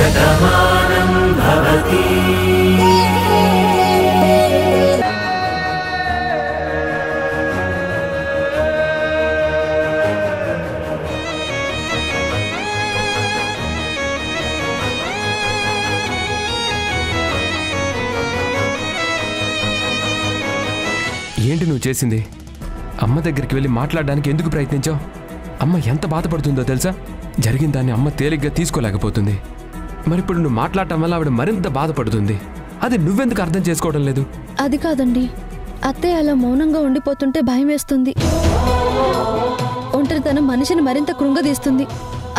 శతమానం భవతి. ఏంటి నువ్వు చేసింది? అమ్మ దగ్గరికి వెళ్ళి మాట్లాడడానికి ఎందుకు ప్రయత్నించావు? అమ్మ ఎంత బాధపడుతుందో తెలుసా? జరిగిన దాన్ని అమ్మ తేలిగ్గా తీసుకోలేకపోతుంది. మరిప్పుడు నువ్వు మాట్లాడటం వల్ల ఆవిడ మరింత బాధపడుతుంది. అది నువ్వెందుకు అర్థం చేసుకోవడం లేదు? అది కాదండి, అత్తయ్య అలా మౌనంగా ఉండిపోతుంటే భయం వేస్తుంది. ఒంటరితనం మనిషిని మరింత కృంగదీస్తుంది.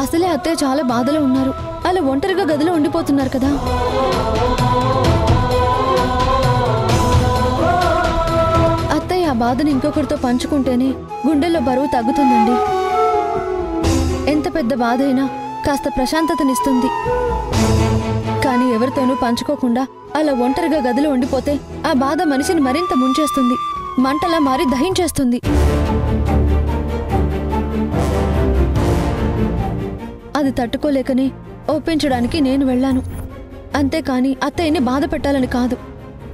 అసలే అత్తయ్య చాలా బాధలో ఉన్నారు. అలా ఒంటరిగా గదిలో ఉండిపోతున్నారు కదా. అత్తయ్య ఆ బాధను ఇంకొకరితో పంచుకుంటేనే గుండెల్లో బరువు తగ్గుతుందండి. ఎంత పెద్ద బాధ అయినా కాస్త ప్రశాంతతనిస్తుంది. కానీ ఎవరితోనూ పంచుకోకుండా అలా ఒంటరిగా గదిలో ఉండిపోతే ఆ బాధ మనిషిని మరింత ముంచేస్తుంది, మంటలా మారి దహించేస్తుంది. అది తట్టుకోలేకనే ఒప్పించడానికి నేను వెళ్ళాను. అంతేకాని అత్తయ్యని బాధ పెట్టాలని కాదు.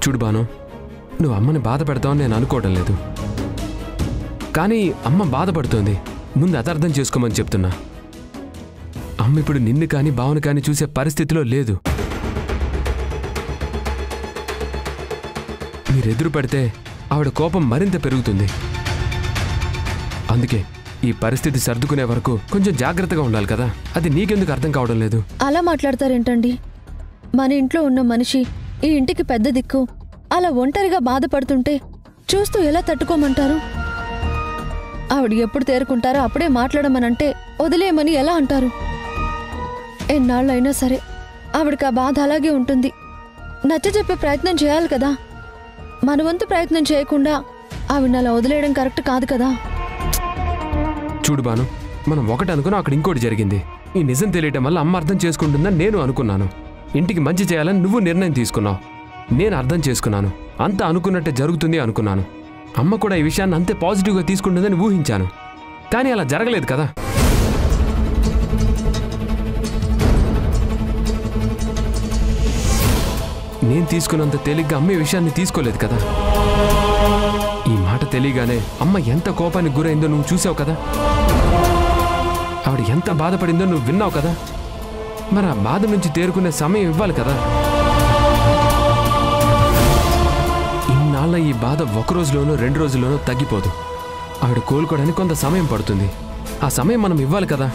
చూడు బాను, నువ్వు అమ్మని బాధ పెడతావని నేను అనుకోవడం లేదు. కానీ అమ్మ బాధపడుతోంది. ముందు అదర్థం చేసుకోమని చెప్తున్నా. అమ్మ ఇప్పుడు నిన్ను కానీ బావను కానీ చూసే పరిస్థితిలో లేదు. మీరెదురు పడితే ఆవిడ కోపం మరింత పెరుగుతుంది. అందుకే ఈ పరిస్థితి సర్దుకునే వరకు కొంచెం జాగ్రత్తగా ఉండాలి కదా. అది నీకెందుకు అర్థం కావడం లేదు? అలా మాట్లాడతారేంటండి? మన ఇంట్లో ఉన్న మనిషి, ఈ ఇంటికి పెద్ద దిక్కు, అలా ఒంటరిగా బాధపడుతుంటే చూస్తూ ఎలా తట్టుకోమంటారు? ఆవిడ ఎప్పుడు తేరుకుంటారో అప్పుడే మాట్లాడమనంటే వదిలేయమని ఎలా అంటారు? ఎన్నాళ్ళైనా సరే ఆవిడకి ఆ బాధ అలాగే ఉంటుంది. నచ్చజెప్పే ప్రయత్నం చేయాలి కదా. మన వంతు ప్రయత్నం చేయకుండా ఆవిడని అలా వదిలేయడం కరెక్ట్ కాదు కదా. చూడు బాను, మనం ఒకటి అనుకున్నా అక్కడ ఇంకోటి జరిగింది. ఈ నిజం తెలియటం వల్ల అమ్మ అర్థం చేసుకుంటుందని నేను అనుకున్నాను. ఇంటికి మంచి చేయాలని నువ్వు నిర్ణయం తీసుకున్నావు. నేను అర్థం చేసుకున్నాను. అంతా అనుకున్నట్టే జరుగుతుంది అనుకున్నాను. అమ్మ కూడా ఈ విషయాన్ని అంతే పాజిటివ్గా తీసుకుంటుందని ఊహించాను. కానీ అలా జరగలేదు కదా. నేను తీసుకున్నంత తేలిగ్గా అమ్మ ఈ విషయాన్ని తీసుకోలేదు కదా. ఈ మాట తెలియగానే అమ్మ ఎంత కోపానికి గురైందో నువ్వు చూసావు కదా. ఆవిడ ఎంత బాధపడిందో నువ్వు విన్నావు కదా. మరి ఆ బాధ నుంచి తేరుకునే సమయం ఇవ్వాలి కదా. ఇన్నాళ్ళ ఈ బాధ ఒక రోజులోనో 2 రోజుల్లోనో తగ్గిపోదు. ఆవిడ కోలుకోవడానికి కొంత సమయం పడుతుంది. ఆ సమయం మనం ఇవ్వాలి కదా.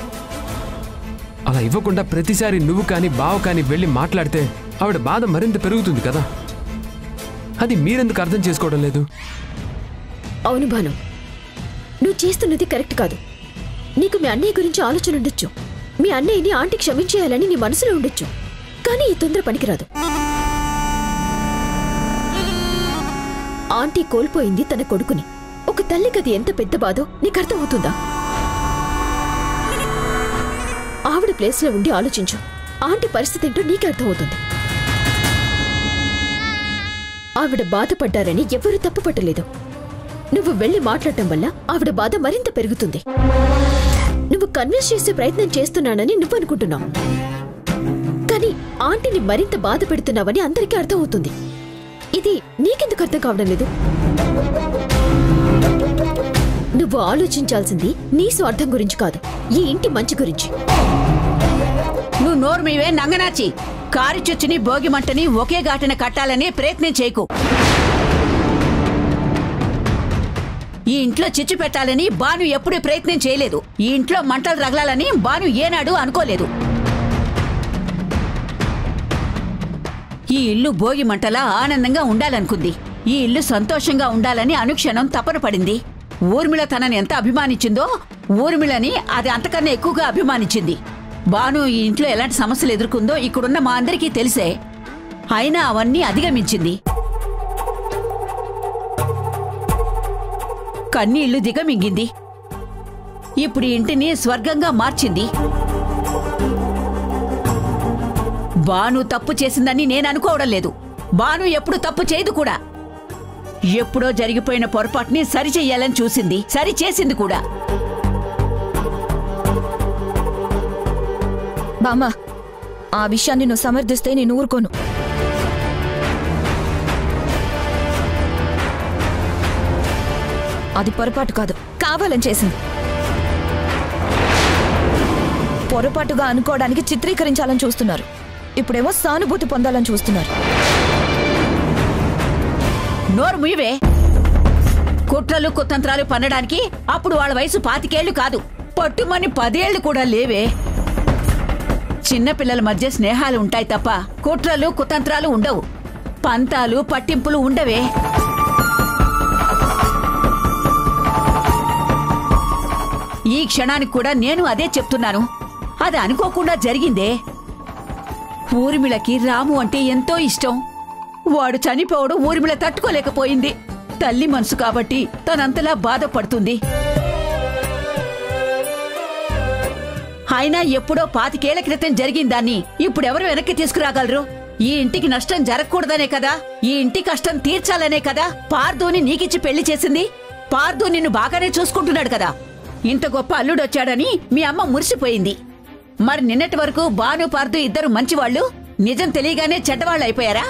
అలా ఇవ్వకుండా ప్రతిసారి నువ్వు కానీ బావ కానీ వెళ్ళి మాట్లాడితే ఆవిడ బాధ మరింత పెరుగుతుంది కదా. అది మీరెందుకు అర్థం చేసుకోవడం లేదు? అవును భాను, నువ్వు చేస్తున్నది కరెక్ట్ కాదు. నీకు మీ అన్నయ్య గురించి ఆలోచన ఉండొచ్చు. మీ అన్నయ్యని ఆంటీ క్షమించేయాలని నీ మనసులో ఉండొచ్చు. కానీ ఈ తొందర పనికిరాదు. ఆంటీ కోల్పోయింది తన కొడుకుని. ఒక తల్లికి అది ఎంత పెద్ద బాధో నీకు అర్థమవుతుందా? ఆవిడ ప్లేస్లో ఉండి ఆలోచించు. ఆంటీ పరిస్థితి ఏంటో నీకే అర్థమవుతుంది. ఆవిడ బాధపడ్డారని ఎవరూ తప్పుపట్టలేదు. నువ్వు వెళ్ళి మాట్లాడటం వల్ల ఆవిడ బాధ మరింత పెరుగుతుంది. నువ్వు కన్విన్స్ చేసే ప్రయత్నం చేస్తున్నానని నువ్వు అనుకుంటున్నావు. కానీ ఆంటీని మరింత బాధ పెడుతున్నావని అందరికీ అర్థమవుతుంది. ఇది నీకెందుకు అర్థం కావడం లేదు? నువ్వు ఆలోచించాల్సింది నీ స్వార్థం గురించి కాదు, ఈ ఇంటి మంచి గురించి. నువ్వు నోరు మీవే నంగనాచి. కారు చొచ్చుని భోగి మంటని ఒకే ఘాటన కట్టాలని ప్రయత్నం చేయకు. ఈ ఇంట్లో చిచ్చు పెట్టాలని బాను ఎప్పుడూ ప్రయత్నం చేయలేదు. ఈ ఇంట్లో మంటలు రగలాలని బాను ఏనాడు అనుకోలేదు. ఈ ఇల్లు భోగి మంటలా ఆనందంగా ఉండాలనుకుంది. ఈ ఇల్లు సంతోషంగా ఉండాలని అనుక్షణం తపన పడింది. ఊర్మిళ తనని ఎంత అభిమానించిందో ఊర్మిళని అది అంతకన్నా ఎక్కువగా అభిమానించింది. బాను ఈ ఇంట్లో ఎలాంటి సమస్యలు ఎదుర్కొందో ఇక్కడున్న మా అందరికీ తెలిసే. అయినా అవన్నీ అధిగమించింది. కన్నీళ్లు దిగమింగింది. ఇప్పుడు ఇంటిని స్వర్గంగా మార్చింది. బాను తప్పు చేసిందని నేను అనుకోవడం లేదు. బాను ఎప్పుడు తప్పు చేయదు కూడా. ఎప్పుడో జరిగిపోయిన పొరపాటుని సరిచెయ్యాలని చూసింది, సరిచేసింది కూడా. బామ్మ, ఆ విషయాన్ని నువ్వు సమర్థిస్తే నేను ఊరుకోను. అది పొరపాటు కాదు, కావాలని చేసింది. పొరపాటుగా అనుకోవడానికి చిత్రీకరించాలని చూస్తున్నారు. ఇప్పుడేమో సానుభూతి పొందాలని చూస్తున్నారు. నోరు ముయ్యవే. కుట్రలు కుతంత్రాలు పన్నడానికి అప్పుడు వాళ్ళ వయసు 25 ఏళ్లు కాదు, పట్టుమని 10 ఏళ్లు కూడా లేవే. చిన్నపిల్లల మధ్య స్నేహాలు ఉంటాయి తప్ప కుట్రలు కుతంత్రాలు ఉండవు. పంతాలు పట్టింపులు ఉండవే. ఈ క్షణానికి కూడా నేను అదే చెప్తున్నాను. అది అనుకోకుండా జరిగిందే. ఊర్మిళకి రాము అంటే ఎంతో ఇష్టం. వాడు చనిపోవడం ఊర్మిళ తట్టుకోలేకపోయింది. తల్లి మనసు కాబట్టి తనంతలా బాధపడుతుంది. అయినా ఎప్పుడో 25 ఏళ్ల క్రితం జరిగిందాన్ని ఇప్పుడెవరు వెనక్కి తీసుకురాగలరు? ఈ ఇంటికి నష్టం జరగకూడదనే కదా, ఈ ఇంటి కష్టం తీర్చాలనే కదా పార్దోని నీకిచ్చి పెళ్లి చేసింది. పార్దో నిన్ను బాగానే చూసుకుంటున్నాడు కదా. ఇంత గొప్ప అల్లుడొచ్చాడని మీ అమ్మ మురిసిపోయింది. మరి నిన్నటి వరకు బాను పార్దు ఇద్దరు మంచివాళ్లు నిజం తెలియగానే చెడ్డవాళ్ళు అయిపోయారా?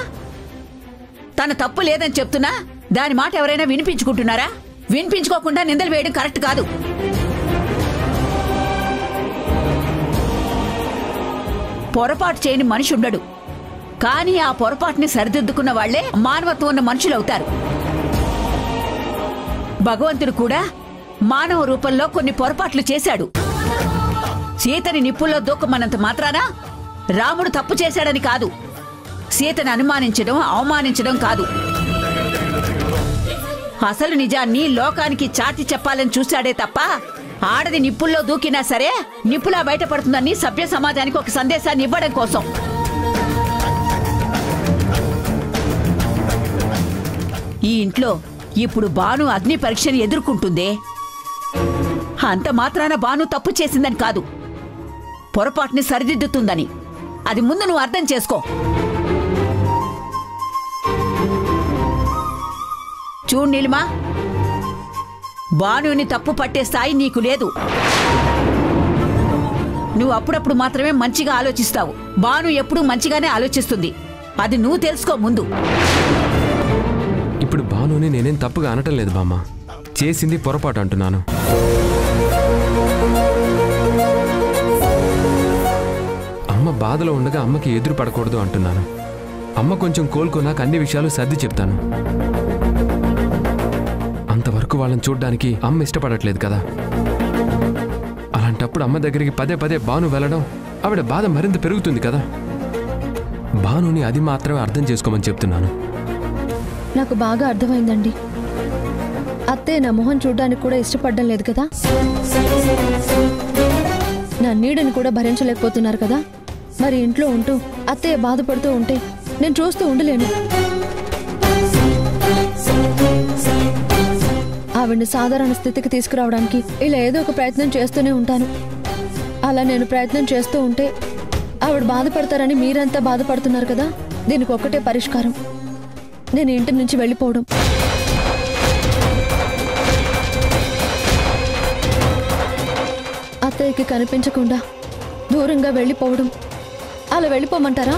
తన తప్పు లేదని చెప్తున్నా దాని మాట ఎవరైనా వినిపించుకుంటున్నారా? వినిపించుకోకుండా నిందలు వేయడం కరెక్ట్ కాదు. పొరపాటు చేయని మనిషి ఉండడు, కానీ ఆ పొరపాటుని సరిదిద్దుకున్న వాళ్లే మానవత్వం ఉన్న మనుషులవుతారు. భగవంతుడు కూడా మానవ రూపంలో కొన్ని పొరపాట్లు చేశాడు. సీతని నిప్పుల్లో దూకమన్నంత మాత్రాన రాముడు తప్పు చేశాడని కాదు. సీతను అనుమానించడం అవమానించడం కాదు. అసలు నిజాన్ని లోకానికి చాటి చెప్పాలని చూశాడే తప్ప ఆడది నిప్పుల్లో దూకినా సరే నిప్పులా బయటపడుతుందని సభ్య సమాజానికి ఒక సందేశాన్ని ఇవ్వడం కోసం. ఈ ఇంట్లో ఇప్పుడు బాను అగ్ని పరీక్షని ఎదుర్కొంటుందే. అంత మాత్రాన బాను తప్పు చేసిందని కాదు, పొరపాటుని సరిదిద్దుతుందని. అది ముందు నువ్వు అర్థం చేసుకో. చూడు నీలిమా, బానుని తప్పు పట్టే స్థాయి నీకు లేదు. నువ్వు అప్పుడప్పుడు మాత్రమే మంచిగా ఆలోచిస్తావు. బాను ఎప్పుడూ మంచిగానే ఆలోచిస్తుంది. అది నువ్వు తెలుసుకో ముందు. ఇప్పుడు బానుని నేనేం తప్పుగా అనటం లేదు బామ్మ, చేసింది పొరపాటు అంటున్నాను. అమ్మ బాధలో ఉండగా అమ్మకి ఎదురు పడకూడదు అంటున్నాను. అమ్మ కొంచెం కోలుకున్నాక అన్ని విషయాలు సర్ది చెప్తాను. అంతవరకు వాళ్ళని చూడ్డానికి అమ్మ ఇష్టపడట్లేదు కదా. అలాంటప్పుడు అమ్మ దగ్గరికి పదే పదే బాను వెళ్ళడం ఆవిడ బాధ మరింత పెరుగుతుంది కదా. బానుని అది మాత్రమే అర్థం చేసుకోమని చెప్తున్నాను. నాకు బాగా అర్థమైందండి. అత్తయ్య నా మొహం చూడ్డానికి కూడా ఇష్టపడడం లేదు కదా. నా నీడని కూడా భరించలేకపోతున్నారు కదా. మరి ఇంట్లో ఉంటూ అత్తయ్య బాధపడుతూ ఉంటే నేను చూస్తూ ఉండలేను. ఆవిడ్ని సాధారణ స్థితికి తీసుకురావడానికి ఇలా ఏదో ఒక ప్రయత్నం చేస్తూనే ఉంటాను. అలా నేను ప్రయత్నం చేస్తూ ఉంటే ఆవిడ బాధపడతారని మీరంతా బాధపడుతున్నారు కదా. దీనికి ఒక్కటే పరిష్కారం, నేను ఇంటి నుంచి వెళ్ళిపోవడం. అత్తయ్యకి కనిపించకుండా దూరంగా వెళ్ళిపోవడం. అలా వెళ్ళిపోమంటారా?